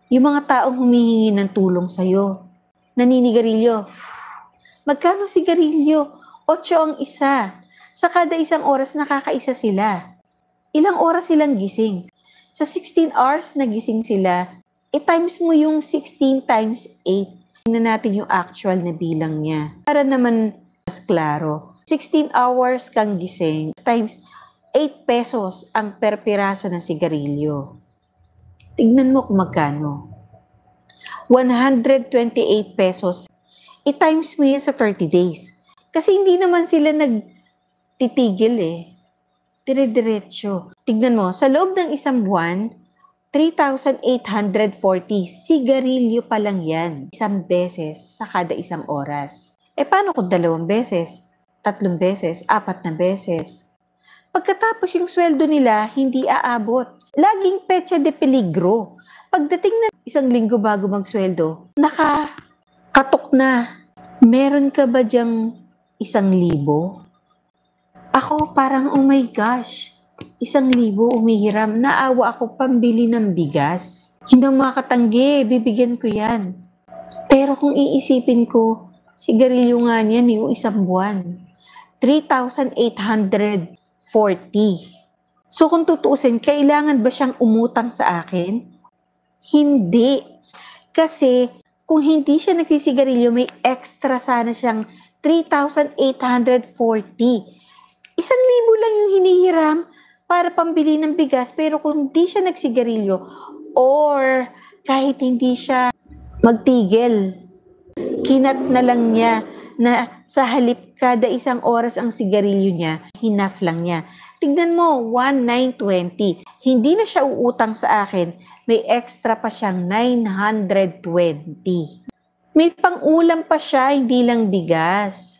Yung mga taong humihingi ng tulong sa'yo, naninigarilyo. Magkano sigarilyo? 8 ang isa. Sa kada isang oras nakakaisa sila. Ilang oras silang gising? Sa 16 hours na gising sila, i-times mo yung 16 times 8. Tingnan natin yung actual na bilang niya. Para naman mas klaro. 16 hours kang gising times 8 pesos ang per piraso ng sigarilyo. Tignan mo kung magkano. 128 pesos. I-times mo yan sa 30 days. Kasi hindi naman sila nagtitigil eh. Dire-diretso. Tignan mo, sa loob ng isang buwan, 3,840 sigarilyo pa lang yan. Isang beses sa kada isang oras. Paano kung 2 beses, 3 beses, 4 na beses? Pagkatapos yung sweldo nila, hindi aabot. Laging petsa de peligro. Pagdating na 1 linggo bago magsweldo, nakakatok na. Meron ka ba dyang 1,000? Ako parang, oh my gosh, 1,000 umihiram. Naawa ako pambili ng bigas. Hindi makatanggi, bibigyan ko yan. Pero kung iisipin ko, sigarilyo nga niyan yung isang buwan. 3,840. So kung tutuusin, kailangan ba siyang umutang sa akin? Hindi. Kasi kung hindi siya nagsisigarilyo, may extra sana siyang 3,840. 1,000 lang yung hinihiram para pambili ng bigas, pero kung hindi siya nagsigarilyo or kahit hindi siya magtigil, kinat na lang niya na sa halip kada 1 oras ang sigarilyo niya, hinaf lang niya. Tignan mo, 1,920. Hindi na siya uutang sa akin, may extra pa siyang 920. May pang-ulam pa siya, hindi lang bigas.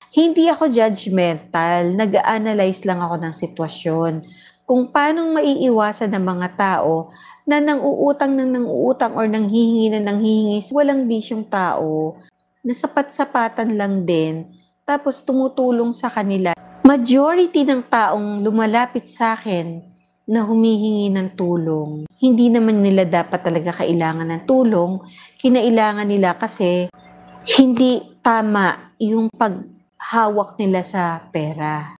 Hindi ako judgmental, nag-a-analyze lang ako ng sitwasyon. Kung paano maiiwasan ng mga tao na nang-uutang or nanghihingi na nanghihingi, walang bisyong tao, na sapat-sapatan lang din, tapos tumutulong sa kanila. Majority ng taong lumalapit sa akin na humihingi ng tulong, hindi naman nila dapat talaga kailangan ng tulong, kinailangan nila kasi hindi tama yung paghawak nila sa pera.